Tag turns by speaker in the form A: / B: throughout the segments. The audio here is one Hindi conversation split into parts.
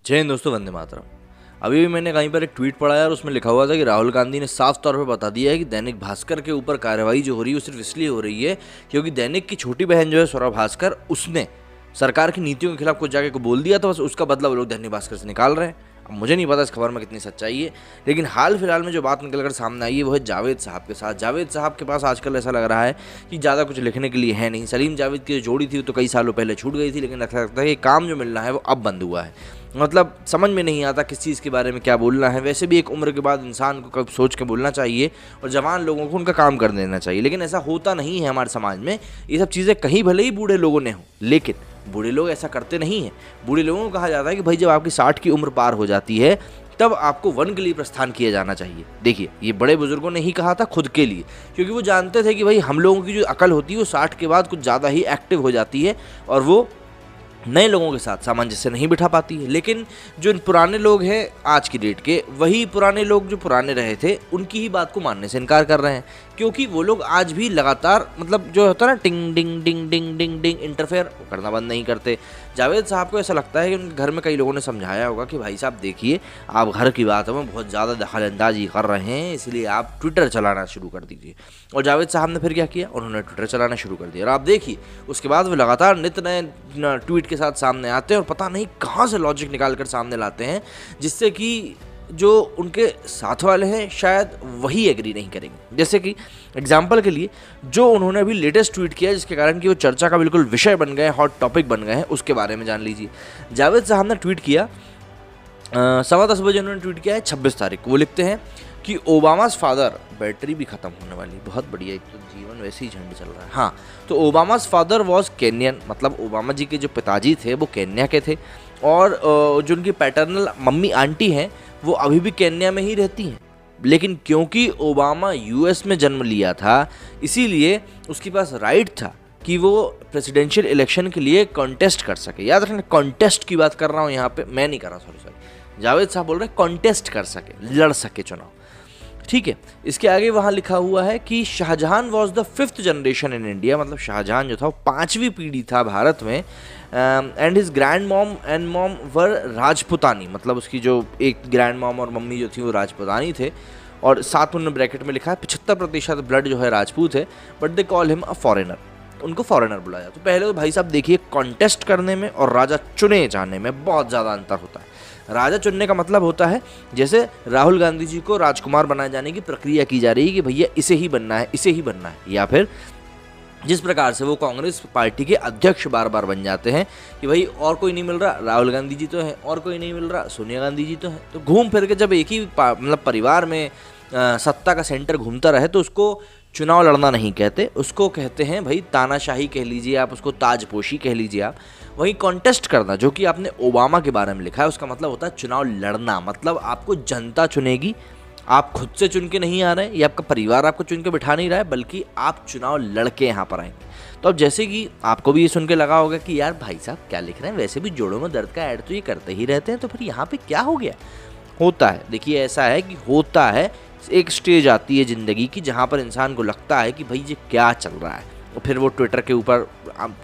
A: जय हिंद दोस्तों, वंदे मातरम। अभी भी मैंने कहीं पर एक ट्वीट पढ़ा और उसमें लिखा हुआ था कि राहुल गांधी ने साफ तौर पर बता दिया है कि दैनिक भास्कर के ऊपर कार्रवाई जो हो रही है वो सिर्फ इसलिए हो रही है क्योंकि दैनिक की छोटी बहन जो है स्वरा भास्कर, उसने सरकार की नीतियों के खिलाफ कुछ जाके को बोल दिया, तो बस उसका बदला वो लोग दैनिक भास्कर से निकाल रहे हैं। अब मुझे नहीं पता इस खबर में कितनी सच्चाई है, लेकिन हाल फिलहाल में जो बात निकल कर सामने आई है वो है जावेद साहब के साथ। जावेद साहब के पास आजकल ऐसा लग रहा है कि ज़्यादा कुछ लिखने के लिए है नहीं। सलीम जावेद की जो जोड़ी थी वो तो कई सालों पहले छूट गई थी, लेकिन ऐसा लगता है कि काम जो मिलना है वो अब बंद हुआ है। मतलब समझ में नहीं आता किस चीज़ के बारे में क्या बोलना है। वैसे भी एक उम्र के बाद इंसान को कब सोच के बोलना चाहिए और जवान लोगों को उनका काम कर देना चाहिए, लेकिन ऐसा होता नहीं है हमारे समाज में। ये सब चीज़ें कहीं भले ही बूढ़े लोगों ने हो, लेकिन बूढ़े लोग ऐसा करते नहीं हैं। बूढ़े लोगों को कहा जाता है कि भाई जब आपकी 60 की उम्र पार हो जाती है तब आपको वन के लिए प्रस्थान किया जाना चाहिए। देखिए, ये बड़े बुजुर्गों ने ही कहा था खुद के लिए, क्योंकि वो जानते थे कि भाई हम लोगों की जो अकल होती है वो 60 के बाद कुछ ज़्यादा ही एक्टिव हो जाती है और वो नए लोगों के साथ सामंजस्य नहीं बिठा पाती है। लेकिन जो पुराने लोग हैं आज की डेट के, वही पुराने लोग जो पुराने रहे थे उनकी ही बात को मानने से इनकार कर रहे हैं, क्योंकि वो लोग आज भी लगातार मतलब जो होता है ना टिंग डिंग डिंग डिंग डिंग डिंग इंटरफेयर करना बंद नहीं करते। जावेद साहब को ऐसा लगता है कि उनके घर में कई लोगों ने समझाया होगा कि भाई साहब देखिए, आप घर की बातों में बहुत ज़्यादा दखलंदाजी कर रहे हैं, इसलिए आप ट्विटर चलाना शुरू कर दीजिए। और जावेद साहब ने फिर क्या किया, उन्होंने ट्विटर चलाना शुरू कर दिया और आप देखिए उसके बाद वो लगातार नित्य नए ट्वीट के साथ सामने आते हैं और पता नहीं कहाँ से लॉजिक निकाल कर सामने लाते हैं, जिससे कि जो उनके साथ वाले हैं शायद वही एग्री नहीं करेंगे। जैसे कि एग्जाम्पल के लिए जो उन्होंने अभी लेटेस्ट ट्वीट किया जिसके कारण कि वो चर्चा का बिल्कुल विषय बन गए, हॉट टॉपिक बन गए हैं, उसके बारे में जान लीजिए। जावेद साहब ने ट्वीट किया 10:15 बजे उन्होंने ट्वीट किया है 26 तारीख को। वो लिखते हैं कि ओबामास फादर, बैटरी भी खत्म होने वाली, बहुत बढ़िया, एक तो जीवन वैसे ही झंड चल रहा है। हाँ, तो ओबामास फादर वॉज केन्यन, मतलब ओबामा जी के जो पिताजी थे वो केन्या के थे और जो उनकी पैटर्नल मम्मी आंटी हैं वो अभी भी केन्या में ही रहती हैं। लेकिन क्योंकि ओबामा यूएस में जन्म लिया था, इसीलिए उसके पास राइट था कि वो प्रेसिडेंशियल इलेक्शन के लिए कॉन्टेस्ट कर सके। याद रखना, कॉन्टेस्ट की बात कर रहा हूँ यहाँ पे, मैं नहीं कर रहा, सॉरी, जावेद साहब बोल रहे हैं कॉन्टेस्ट कर सके, लड़ सके चुनाव। ठीक है, इसके आगे वहाँ लिखा हुआ है कि Shahjahan was the 5th generation in India, मतलब शाहजहां जो था वो 5वीं पीढ़ी था भारत में। And his grand mom and mom were Rajputani, मतलब उसकी जो एक ग्रैंड मॉम और मम्मी जो थी वो राजपुतानी थे। और साथ उन्होंने ब्रैकेट में लिखा है 75% ब्लड जो है राजपूत है, but they call him a foreigner, उनको फॉरेनर बुलाया। तो पहले तो भाई साहब देखिए, कॉन्टेस्ट करने में और राजा चुने जाने में बहुत ज़्यादा अंतर होता है। राजा चुनने का मतलब होता है जैसे राहुल गांधी जी को राजकुमार बनाए जाने की प्रक्रिया की जा रही है कि भैया इसे ही बनना है, इसे ही बनना है, या फिर जिस प्रकार से वो कांग्रेस पार्टी के अध्यक्ष बार बार बन जाते हैं कि भाई और कोई नहीं मिल रहा, राहुल गांधी जी तो हैं, और कोई नहीं मिल रहा, सोनिया गांधी जी तो हैं। तो घूम फिर के जब एक ही मतलब परिवार में सत्ता का सेंटर घूमता रहे तो उसको चुनाव लड़ना नहीं कहते, उसको कहते हैं भाई तानाशाही कह लीजिए आप, उसको ताजपोशी कह लीजिए आप। वहीं कॉन्टेस्ट करना, जो कि आपने ओबामा के बारे में लिखा है, उसका मतलब होता है चुनाव लड़ना, मतलब आपको जनता चुनेगी, आप खुद से चुन के नहीं आ रहे हैं, या आपका परिवार आपको चुन के बिठा नहीं रहा है, बल्कि आप चुनाव लड़के यहाँ पर आएंगे। तो अब जैसे कि आपको भी ये सुन के लगा होगा कि यार भाई साहब क्या लिख रहे हैं, वैसे भी जोड़ों में दर्द का ऐड तो ये करते ही रहते हैं, तो फिर यहाँ पे क्या हो गया। होता है, देखिए ऐसा है कि होता है, एक स्टेज आती है ज़िंदगी की जहाँ पर इंसान को लगता है कि भाई ये क्या चल रहा है, और फिर वो ट्विटर के ऊपर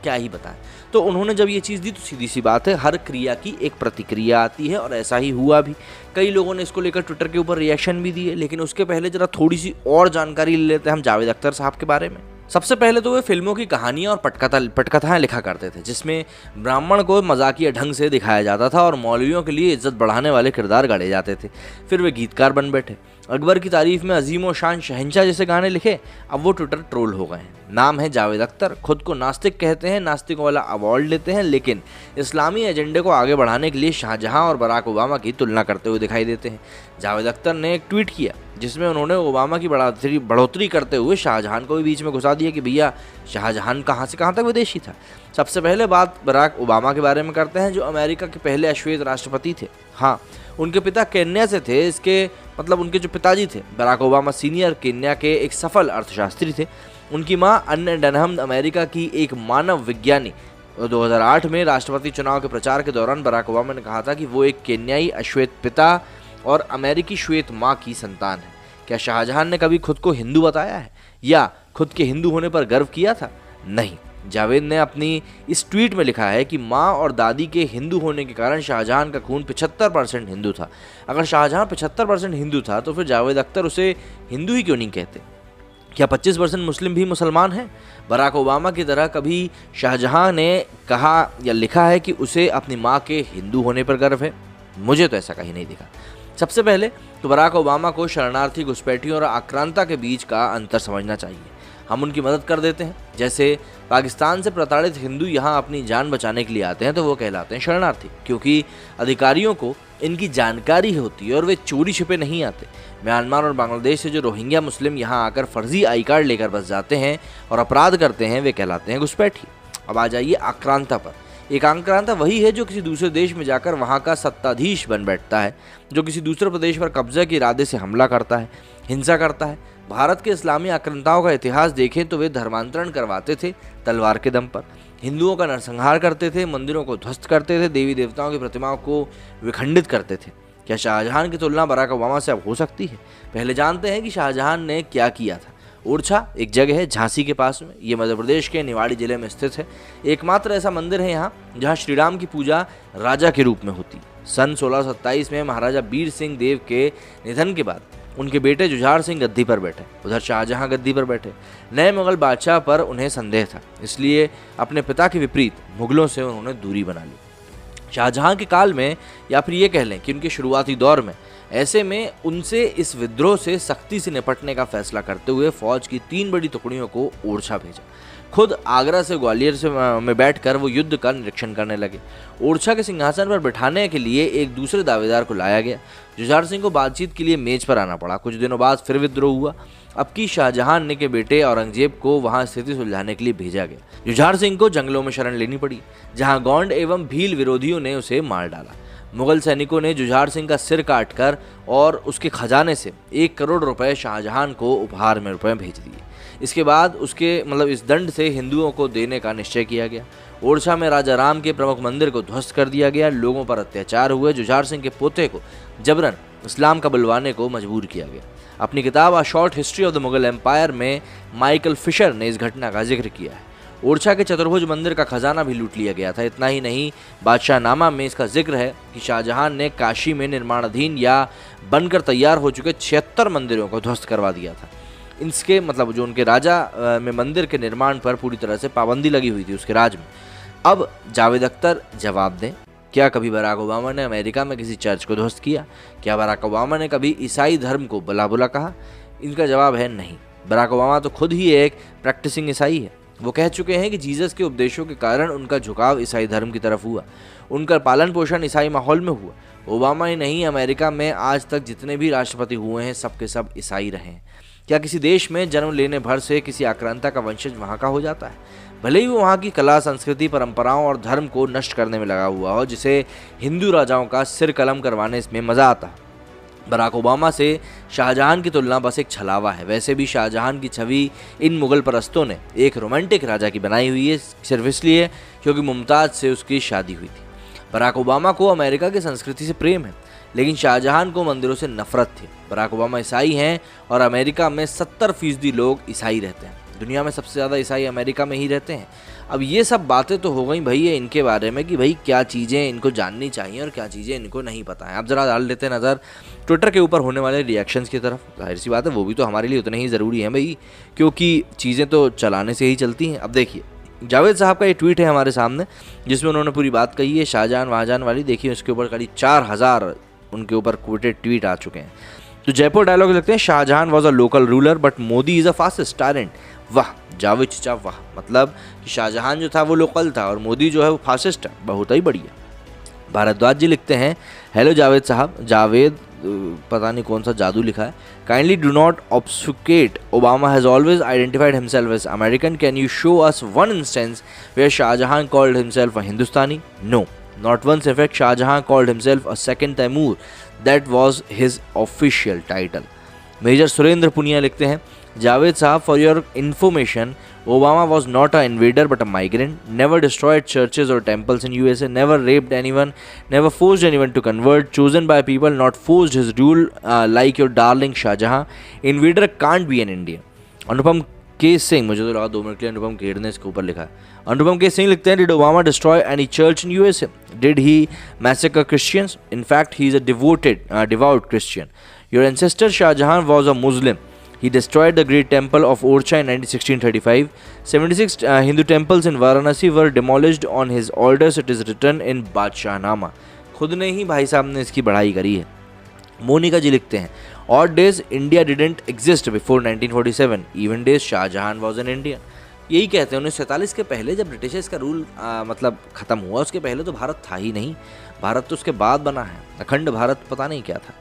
A: क्या ही बताएं। तो उन्होंने जब ये चीज़ दी तो सीधी सी बात है, हर क्रिया की एक प्रतिक्रिया आती है और ऐसा ही हुआ भी। कई लोगों ने इसको लेकर ट्विटर के ऊपर रिएक्शन भी दिए, लेकिन उसके पहले ज़रा थोड़ी सी और जानकारी ले लेते हैं हम जावेद अख्तर साहब के बारे में। सबसे पहले तो वे फिल्मों की कहानियाँ और पटकथाएँ लिखा करते थे, जिसमें ब्राह्मण को मजाकिया ढंग से दिखाया जाता था और मौलवियों के लिए इज्जत बढ़ाने वाले किरदार गढ़े जाते थे। फिर वे गीतकार बन बैठे, अकबर की तारीफ में अजीम व शान शहंशाह जैसे गाने लिखे। अब वो ट्विटर ट्रोल हो गए हैं। नाम है जावेद अख्तर, खुद को नास्तिक कहते हैं, नास्तिकों वाला अवार्ड लेते हैं, लेकिन इस्लामी एजेंडे को आगे बढ़ाने के लिए शाहजहां और बराक ओबामा की तुलना करते हुए दिखाई देते हैं। जावेद अख्तर ने एक ट्वीट किया जिसमें उन्होंने ओबामा की बढ़ोतरी करते हुए शाहजहां को भी बीच में घुसा दिया कि भैया शाहजहां कहाँ से कहाँ तक विदेशी था। सबसे पहले बात बराक ओबामा के बारे में करते हैं, जो अमेरिका के पहले अश्वेत राष्ट्रपति थे। हाँ, उनके पिता केन्या से थे, इसके मतलब उनके जो पिताजी थे बराक ओबामा सीनियर केन्या के एक सफल अर्थशास्त्री थे। उनकी मां अन्ना डनहम अमेरिका की एक मानव विज्ञानी। 2008 में राष्ट्रपति चुनाव के प्रचार के दौरान बराक ओबामा ने कहा था कि वो एक केन्याई अश्वेत पिता और अमेरिकी श्वेत मां की संतान है। क्या शाहजहां ने कभी खुद को हिंदू बताया है या खुद के हिंदू होने पर गर्व किया था? नहीं। जावेद ने अपनी इस ट्वीट में लिखा है कि माँ और दादी के हिंदू होने के कारण शाहजहां का खून 75% हिंदू था। अगर शाहजहां 75% हिंदू था तो फिर जावेद अख्तर उसे हिंदू ही क्यों नहीं कहते? क्या 25% मुस्लिम भी मुसलमान हैं? बराक ओबामा की तरह कभी शाहजहां ने कहा या लिखा है कि उसे अपनी माँ के हिंदू होने पर गर्व है? मुझे तो ऐसा कहीं नहीं दिखा। सबसे पहले तो बराक ओबामा को शरणार्थी, घुसपैठियों और आक्रांता के बीच का अंतर समझना चाहिए। हम उनकी मदद कर देते हैं। जैसे पाकिस्तान से प्रताड़ित हिंदू यहाँ अपनी जान बचाने के लिए आते हैं तो वो कहलाते हैं शरणार्थी, क्योंकि अधिकारियों को इनकी जानकारी होती है और वे चोरी छिपे नहीं आते। म्यांमार और बांग्लादेश से जो रोहिंग्या मुस्लिम यहाँ आकर फर्जी आई कार्ड लेकर बस जाते हैं और अपराध करते हैं, वे कहलाते हैं घुसपैठी। अब आ जाइए आक्रांता पर। एक आक्रांता वही है जो किसी दूसरे देश में जाकर वहाँ का सत्ताधीश बन बैठता है, जो किसी दूसरे प्रदेश पर कब्जा के इरादे से हमला करता है, हिंसा करता है। भारत के इस्लामी आक्रांताओं का इतिहास देखें तो वे धर्मांतरण करवाते थे तलवार के दम पर, हिंदुओं का नरसंहार करते थे, मंदिरों को ध्वस्त करते थे, देवी देवताओं की प्रतिमाओं को विखंडित करते थे। क्या शाहजहां की तुलना बराक ओबामा से अब हो सकती है? पहले जानते हैं कि शाहजहां ने क्या किया था। ओरछा एक जगह है झांसी के पास में, ये मध्य प्रदेश के निवाड़ी जिले में स्थित है। एकमात्र ऐसा मंदिर है यहाँ जहाँ श्रीराम की पूजा राजा के रूप में होती। सन 1627 में महाराजा बीर सिंह देव के निधन के बाद उनके बेटे जुझार सिंह गद्दी पर बैठे, उधर शाहजहां गद्दी पर बैठे। नए मुगल बादशाह पर उन्हें संदेह था, इसलिए अपने पिता के विपरीत मुगलों से उन्होंने दूरी बना ली। शाहजहां के काल में, या फिर ये कह लें कि उनके शुरुआती दौर में, ऐसे में उनसे इस विद्रोह से सख्ती से निपटने का फैसला करते हुए फौज की 3 बड़ी टुकड़ियों को ओरछा भेजा। खुद आगरा से ग्वालियर से में बैठकर वो युद्ध का निरीक्षण करने लगे। ओरछा के सिंहासन पर बिठाने के लिए एक दूसरे दावेदार को लाया गया। जुझार सिंह को बातचीत के लिए मेज पर आना पड़ा। कुछ दिनों बाद फिर विद्रोह हुआ। अब की शाहजहां ने के बेटे औरंगजेब को वहां स्थिति सुलझाने के लिए भेजा गया। जुझार सिंह को जंगलों में शरण लेनी पड़ी, जहां गौंड एवं भील विरोधियों ने उसे मार डाला। मुगल सैनिकों ने जुझार सिंह का सिर काटकर और उसके खजाने से 1 करोड़ रुपए शाहजहां को उपहार में रुपए भेज दिए। इसके बाद उसके इस दंड से हिंदुओं को देने का निश्चय किया गया। ओरछा में राजा राम के प्रमुख मंदिर को ध्वस्त कर दिया गया। लोगों पर अत्याचार हुए। जुझार सिंह के पोते को जबरन इस्लाम का बुलवाने को मजबूर किया गया। अपनी किताब a short history of the Mughal empire में माइकल फिशर ने इस घटना का जिक्र किया है। ओरछा के चतुर्भुज मंदिर का खजाना भी लूट लिया गया था। इतना ही नहीं, बादशाहनामा में इसका जिक्र है कि शाहजहां ने काशी में निर्माणाधीन या बनकर तैयार हो चुके 76 मंदिरों को ध्वस्त करवा दिया था। इसके जो उनके राजा में मंदिर के निर्माण पर पूरी तरह से पाबंदी लगी हुई थी उसके राज में। अब जावेद अख्तर जवाब दें, क्या कभी बराक ओबामा ने अमेरिका में किसी चर्च को ध्वस्त किया? क्या बराक ओबामा ने कभी ईसाई धर्म को भला बुरा कहा? इनका जवाब है नहीं। बराक ओबामा तो खुद ही एक प्रैक्टिसिंग ईसाई है। वो कह चुके हैं कि जीसस के उपदेशों के कारण उनका झुकाव ईसाई धर्म की तरफ हुआ, उनका पालन पोषण ईसाई माहौल में हुआ। ओबामा ही नहीं, अमेरिका में आज तक जितने भी राष्ट्रपति हुए हैं सबके सब ईसाई रहे हैं। क्या किसी देश में जन्म लेने भर से किसी आक्रांता का वंशज वहाँ का हो जाता है? भले ही वो वहाँ की कला, संस्कृति, परंपराओं और धर्म को नष्ट करने में लगा हुआ हो, जिसे हिंदू राजाओं का सिर कलम करवाने में मज़ा आता। बराक ओबामा से शाहजहां की तुलना बस एक छलावा है। वैसे भी शाहजहां की छवि इन मुगल परस्तों ने एक रोमांटिक राजा की बनाई हुई है, सिर्फ इसलिए क्योंकि मुमताज़ से उसकी शादी हुई थी। बराक ओबामा को अमेरिका की संस्कृति से प्रेम है, लेकिन शाहजहां को मंदिरों से नफरत थी। बराक ओबामा ईसाई हैं और अमेरिका में 70% लोग ईसाई रहते हैं। दुनिया में सबसे ज़्यादा ईसाई अमेरिका में ही रहते हैं। अब ये सब बातें तो हो गई भैया इनके बारे में कि भाई क्या चीज़ें इनको जाननी चाहिए और क्या चीज़ें इनको नहीं पता है। अब ज़रा डाल लेते हैं नज़र ट्विटर के ऊपर होने वाले रिएक्शंस की तरफ। जाहिर सी बात है वो भी तो हमारे लिए उतने ही ज़रूरी हैं भाई, क्योंकि चीज़ें तो चलाने से ही चलती हैं। अब देखिए जावेद साहब का ये ट्वीट है हमारे सामने, जिसमें उन्होंने पूरी बात कही है शाहजहां वहाजहां वाली। देखिए उसके ऊपर करीब 4000 उनके ऊपर क्विटेड ट्वीट आ चुके हैं। तो जयपुर डायलॉग लिखते हैं, Shahjahan was a local ruler but Modi is a fascist tyrant. वाह जावेद चचा वाह, मतलब कि शाहजहां जो था वो लोकल था और मोदी जो है वो फासिस्ट है। बहुत ही बढ़िया। भारद्वाज जी लिखते हैं, हेलो जावेद साहब। जावेद पता नहीं कौन सा जादू लिखा है। Kindly do not obfuscate, Obama has always identified himself as American. Can you show us one instance where Shahjahan called himself a Hindustani? No, not once. In fact, Shah Jahan called himself a second Taimur. That was his official title. Major Surendra Punia लिखते हैं, जावेद साहब for your information, Obama was not a invader but a migrant, never destroyed churches और temples in USA, never raped anyone, never forced anyone to convert, chosen by people, not forced his rule like your darling Shahjahan. Invader can't be an Indian. Anupam K Singh, मुझे तो लगा 2 मिनट के लिए अनुपम खेर ने इसके ऊपर लिखा है। अनुपम के सिंह लिखते हैं, did Obama destroy any church in USA? Did he massacre Christians? In fact he is a devout Christian. Your ancestor Shahjahan was a Muslim. He destroyed the great temple of Orcha in 1635. 76 Hindu temples in Varanasi were demolished on his orders. It is written in Badshahnaमा। खुद ने ही भाई साहब ने इसकी बढ़ाई करी है। मोनिका जी लिखते हैं, odd days India didn't exist before 1947. Even days Shahjahan was an Indian। यही कहते हैं 1947 के पहले जब ब्रिटिशर्स का रूल मतलब ख़त्म हुआ, उसके पहले तो भारत था ही नहीं। भारत तो उसके बाद बना है, अखंड भारत पता नहीं क्या था।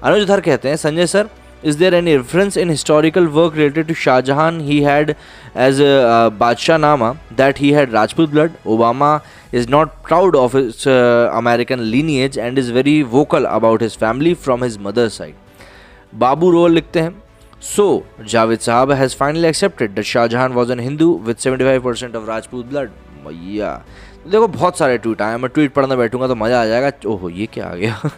A: अनुज धर कहते हैं, Sanjay sir, is there any reference in historical work related to Shah Jahan he had as a Badshah-nama that he had Rajput blood? Obama is not proud of his American lineage and is very vocal about his family from his mother's side. Babu Roll लिखते हैं, so Javed Sahab has finally accepted that Shah Jahan was an Hindu with 75% of Rajput blood. भैया देखो बहुत सारे ट्वीट आए, मैं ट्वीट पढ़ने बैठूंगा तो मज़ा आ जाएगा। ओहो ये क्या आ गया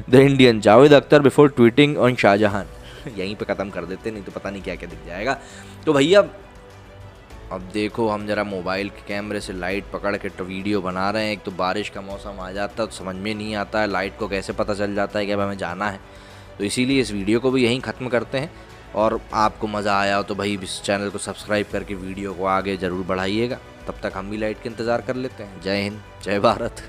A: the Indian, Javed Akhtar before tweeting on Shahjahan. यहीं पे ख़त्म कर देते, नहीं तो पता नहीं क्या क्या दिख जाएगा। तो भैया अब देखो, हम ज़रा मोबाइल के कैमरे से लाइट पकड़ के तो वीडियो बना रहे हैं। एक तो बारिश का मौसम आ जाता है तो समझ में नहीं आता है लाइट को कैसे पता चल जाता है कि अब हमें जाना है। तो इसीलिए इस वीडियो को भी यहीं ख़त्म करते हैं। और आपको मज़ा आया हो तो भाई इस चैनल को सब्सक्राइब करके वीडियो को आगे ज़रूर बढ़ाइएगा। तब तक हम भी लाइट का इंतज़ार कर लेते हैं। जय हिंद, जय भारत।